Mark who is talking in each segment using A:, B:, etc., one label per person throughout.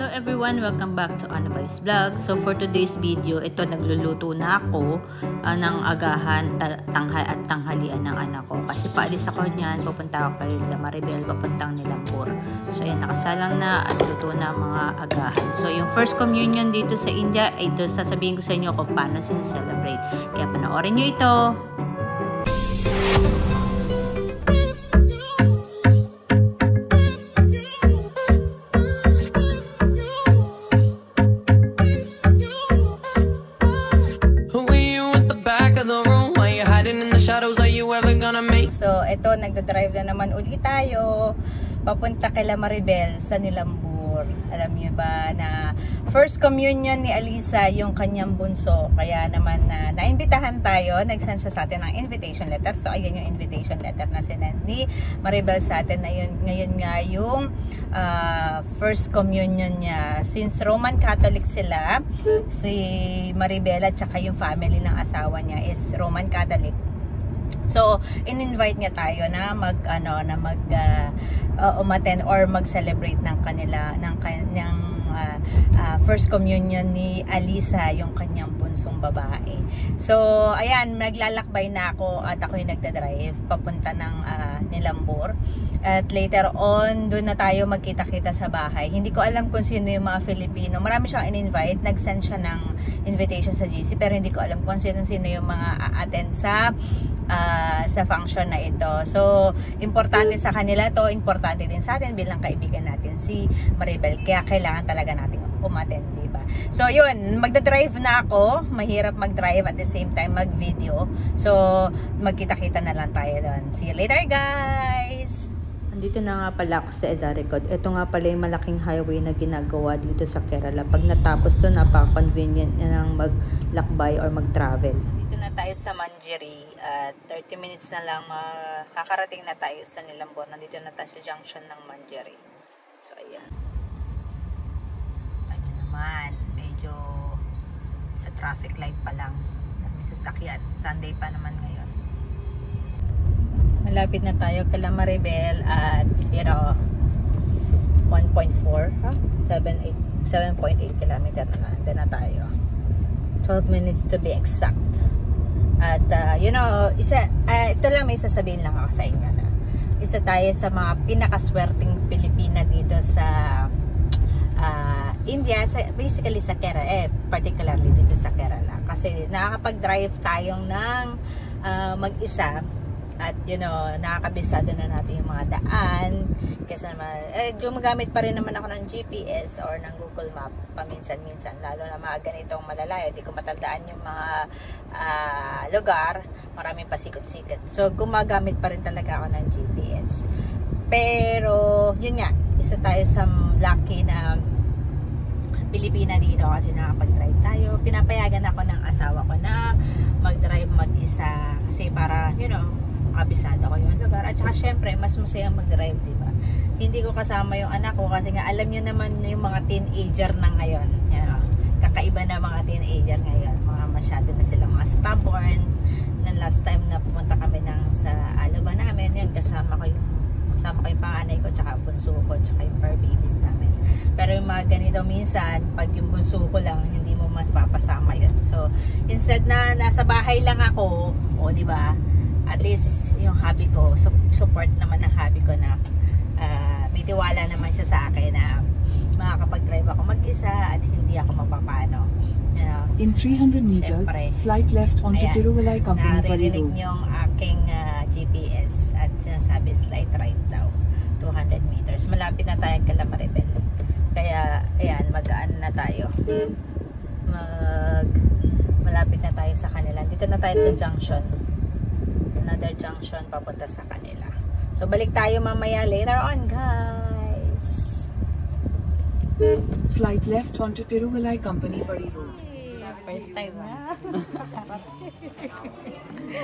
A: everyone! Welcome back to Ana Vibes Vlog. So for today's video, ito nagluluto na ako ng agahan, tanghalian ng anak ko. Kasi paalis ako niyan, pupunta ako kay Maribel, papuntang Nilambur. So ayan, nakasalang na at luto na mga agahan. So yung first communion dito sa India, ito sasabihin ko sa inyo kung paano sincelebrate. Kaya panoorin nyo ito! So, ito, nagdadrive na naman ulit tayo papunta kay Maribel sa Nilambur. Alam niyo ba na first communion ni Alisa yung kanyang bunso. Kaya naman naimbitahan tayo, nag-send siya sa atin ng invitation letter. So, ayan yung invitation letter na sinend ni Maribel sa atin na yun. Ngayon nga yung first communion niya. Since Roman Catholic sila, si Maribel at saka yung family ng asawa niya is Roman Catholic. So, in-invite niya tayo na umattend or mag-celebrate ng kanyang first communion ni Alisa, yung kanyang bunsong babae. So, ayan, naglalakbay na ako at ako yung nagdadrive papunta ng Nilambur. At later on, doon na tayo magkita-kita sa bahay. Hindi ko alam kung sino yung mga Filipino. Marami siyang in-invite. Nag-send siya ng invitation sa GC, pero hindi ko alam kung sino yung mga a-attend sa function na ito. So, importante sa kanila to, importante din sa atin bilang kaibigan natin si Maribel. Kaya kailangan talaga nating umattend, diba? So, yun, magdadrive na ako. Mahirap mag-drive at the same time mag-video. So, magkita-kita na lang tayo doon. See you later, guys! Andito na nga pala ako sa Edarikod. Ito nga pala yung malaking highway na ginagawa dito sa Kerala. Pag natapos to, napaka-convenient na ng maglakbay or mag-travel. Dito na tayo sa Manjeri. 30 minutes na lang kakarating na tayo sa Nilambur. Nandito na tayo sa junction ng Manjeri. So, ayan. Tayo naman. Medyo sa traffic light pa lang. May sasakyan. Sunday pa naman ngayon. Malapit na tayo kay Maribel at 1.4 7.8 kilometer na nandun na tayo. 12 minutes to be exact. At ito lang may sasabihin lang ako sa inyo na isa tayo sa mga pinakaswerteng Pilipina dito sa India, basically sa Kerala, particularly dito sa Kerala. Kasi nakakapag-drive tayong ng mag-isa. At nakakabisado na natin yung mga daan. Kasi naman, gumagamit pa rin naman ako ng GPS or ng Google Map paminsan-minsan. Lalo na mga ganitong malalayo. Di ko matandaan yung mga lugar. Maraming pasikot-sikot. So, gumagamit pa rin talaga ako ng GPS. Pero, yun nga. Isa tayo sa lucky na Pilipina dito kasi nakapag-drive tayo. Pinapayagan ako ng asawa ko na mag-drive mag-isa. Kasi para, kabisado ko yung lugar. At saka syempre, mas masaya mag-drive, diba? Hindi ko kasama yung anak ko kasi nga alam nyo naman yung mga teenager na ngayon. Kakaiba na mga teenager ngayon. Mga masyado na sila mga stubborn. Nang last time na pumunta kami sa Alaba namin, yun, kasama ko yung panganay ko, tsaka bunso ko, tsaka yung par babies namin. Pero yung mga ganito minsan, pag yung bunso ko lang, hindi mo mas papasama yun. So, instead na nasa bahay lang ako, diba? At least yung hobby ko, support naman ng hobby ko na may tiwala naman siya sa akin na makakapag-drive ako mag-isa at hindi ako magpapano.
B: In 300 meters, syempre, slight left onto Tiruvallai Company.
A: Naririnig yung aking GPS at sinasabi slight right daw. 200 meters. Malapit na tayo kay Maribel. Kaya, ayan, mag-aan na tayo. Malapit na tayo sa kanila. Dito na tayo sa junction. Another junction papunta sa kanila. So, balik tayo mamaya later on, guys.
B: Slight left onto Tiruvallai Company Pari Road.
A: First time na.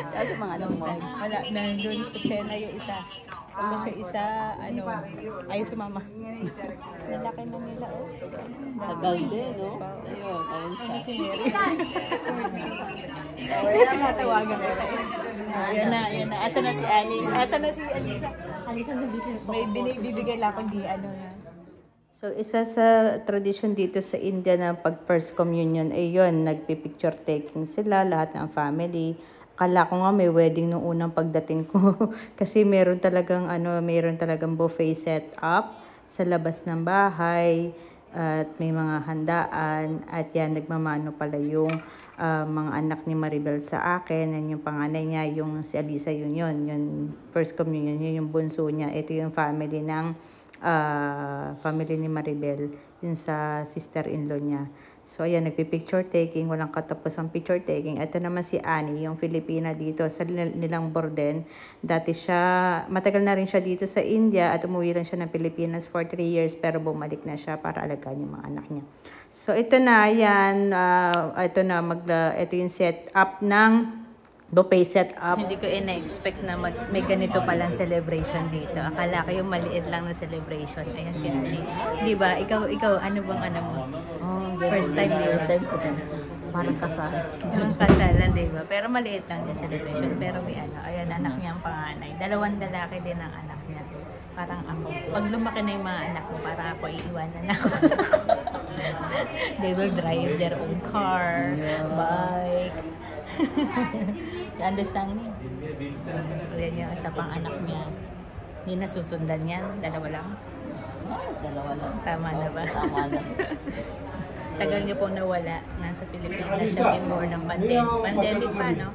A: Tapos mga mo. Wala, nandun sa Chena yung isa. Tapos yung isa, ayaw sumama. Lalaki na nila,
C: Tagal din, no? Ayun siya.
A: Wala na, tawagan ko. Yan na. Asa na si Aling? Asa na si Alisa? Alisa na business. May bibigay lang akong di yan. So, isa sa tradition dito sa India na pag first communion ay yun, nagpipicture taking sila, lahat ng family. Akala ko nga may wedding nung unang pagdating ko. Kasi meron talagang buffet set up sa labas ng bahay. At may mga handaan. At yan, nagmamano pala yung mga anak ni Maribel sa akin. Yan yung panganay niya, yung si Alisa, yun. Yung first communion, yun yung bunso niya. Ito yung family ni Maribel, yun sa sister-in-law niya. So, ayan, nagpipicture taking, walang katapos ang picture taking. Ito naman si Annie, yung Filipina dito sa nilang Borden. Dati siya, matagal na rin siya dito sa India at umuwi lang siya ng Pilipinas for 3 years pero bumalik na siya para alagaan yung mga anak niya. So, ito na, yan, ito yung set up ng buffet set up. Hindi ko ina-expect na may ganito palang celebration dito. Akala ko yung maliit lang na celebration. Ayan si Ali. Diba? Ikaw, ano bang mo?
C: Oh,
A: First time, di ba?
C: First time ko din. Parang kasal.
A: Parang kasalan, diba? Pero maliit lang yung celebration. Pero may ayan, anak niya ang panganay. 2 lalaki din ang anak niya. Parang ako. Pag lumaki na yung mga anak ko, parang ako iiwanan ako. They will drive their own car, bike. Understand me? Yan yung isa pang anak niya. Hindi na susundan yan. 2 lang.
C: Oh, 2 lang.
A: Tama na ba?
C: Tama na.
A: Tagal niyo pong nawala. Nasa Pilipinas siya before ng pandemic pa, no?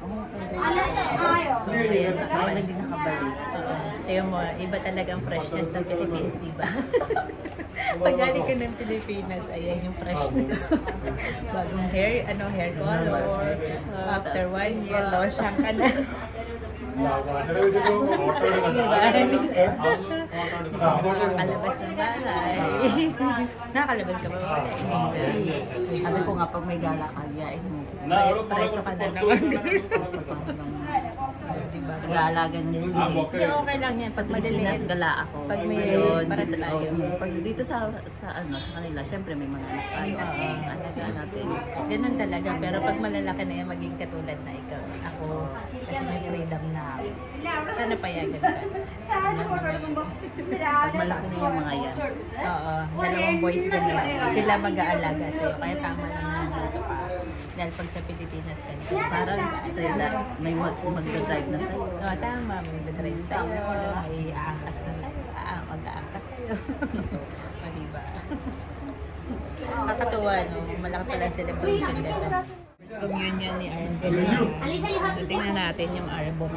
C: Ngayon lang din nakabalik.
A: Tingnan mo, iba talagang freshness ng Philippines, di ba? Pag galing ka ng Pilipinas, ayan yung freshness. Bagong hair color. After 1 year, lotion ka na. Diba? Nakakalabas ng bahay. Nakakalabas ka ba?
C: Sabi ko nga pag may gala ka, yain mo.
A: Preso ka na naman. Diba?
C: Nag-aalaga ng hindi.
A: Okay lang yan. Pag maliliit,
C: gala ako.
A: Pag may para tayo.
C: Pag dito sa kanila, syempre may mga anak tayo. Alaga natin.
A: Ganun talaga. Pero pag malalaki na yan, maging katulad na ikaw. Ako, kasi may freedom na ako. Sana payagan ka.
C: Pag malaki na yung mga yan.
A: Oo. 2 boys ganun. Sila mag-aalaga sa'yo. Kaya tama lang nandito pa. Dahil pag sa Pilipinas ka nito.
C: Parang sa'yo na may magdadrive na sa'yo.
A: Oo, tama. May magdadrive sa'yo. May aangkas na sa'yo. Mag-aangkas sa'yo. O, diba? Nakatuwa, no? Malaki pala celebration dito. Communion ni Angelina. So, tingnan natin yung album.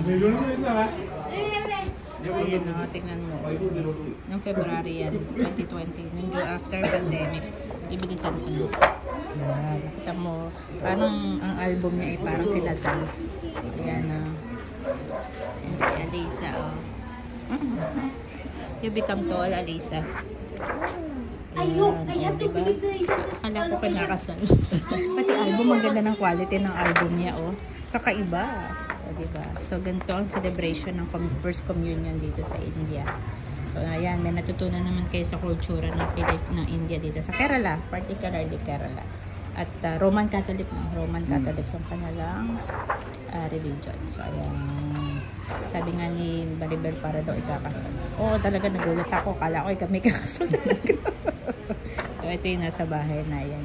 A: Ayan, no? Tingnan mo. Noong February yan, 2020. Nung after pandemic. Ibilisan ko na. Ayan. Kita mo, parang ang album niya ay parang kinasal. Ayan, no? Ayan si Alisa, oh. You become tall, Alisa. Ayun, diba? Akala ko kinakasal. Pati album, ang ganda ng quality ng album niya, oh. Kakaiba. O, diba? So, ganito ang celebration ng first communion dito sa India. So, ayan, may natutunan naman kayo sa kultura ng India dito sa Kerala, particularly Kerala. At Roman Catholic, Roman Catholic yung kanilang religion. So, ayan. Sabi nga ni Maribel para daw ikakasal. Oo, talaga nagulat ako. Kala ko kami kakasal. So, ito yung nasa bahay na yan.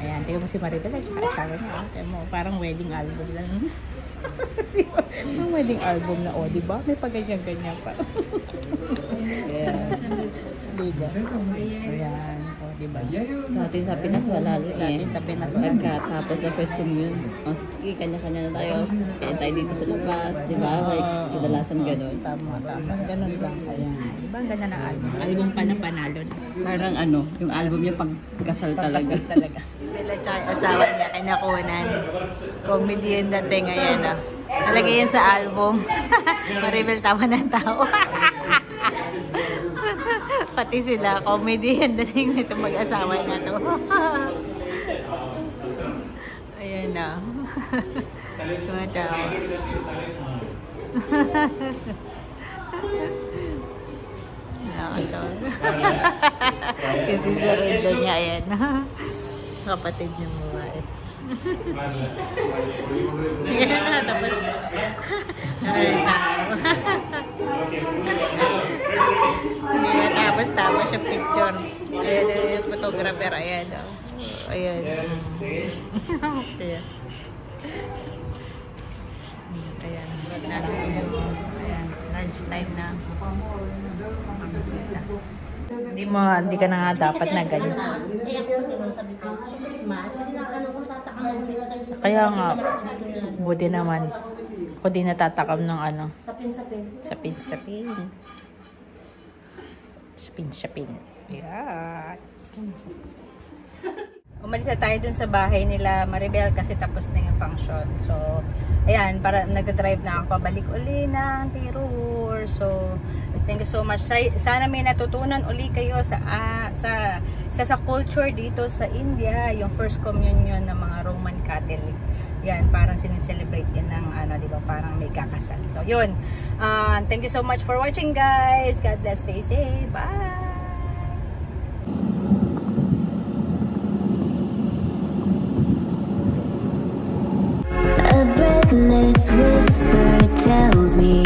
A: Ayan, tingnan mo si Maribel. Ay, asawa niya. Tingnan mo, parang wedding album lang. Parang wedding album na, oh, diba? May pagganyan-ganyan pa.
C: Yeah.
A: Diba? Ayan. O, diba?
C: Sa atin sa Pinas wala
A: Sa atin sa Pinas wala.
C: Pagkatapos sa first communion, kanya-kanya na tayo. Kaya tayo dito sa labas, di ba? Like, kadalasan gano'n.
A: Tama. Ganun lang. Ayan. Diba ang ganda ng album? Album pa na panalo na.
C: Parang yung album niya pagkasal talaga.
A: Pagkasal talaga. Bella tsaka asawa niya kinakunan. Comedy yung dating. Ayan, ah. Talaga yan sa album. Maribel, tama ng tao. Pati sila, comedy yan dating nito mag-asawa niya to. Ayan na. Tumatawa. Nakakatawa. Kasi sa rendo niya, ayan. Kapatid niya babae. Yan na, tapos. Hindi na tapos yung picture. Ayan, yung photographer. Ayan. Ayan. Ayan. Ayan. Ayan. Lunch time na. Ang bisita. Hindi ka na nga dapat na ganyan. Kaya nga, buti naman. Ako din natatakam ng ano. Sapin-sapin. Sapin-sapin. Yeah. Umalis na tayo dun sa bahay nila Maribel kasi tapos na yung function. So, ayan, para nagdadrive na ako pabalik uli ng Tirur. So, thank you so much. Sana may natutunan uli kayo sa culture dito sa India, yung first communion ng mga Roman Catholic. Yan, parang sineselebrate din ng ano, di ba? Parang may kakasal. So, yun. Thank you so much for watching, guys. God bless. Stay safe. Bye!
D: A breathless whisper tells me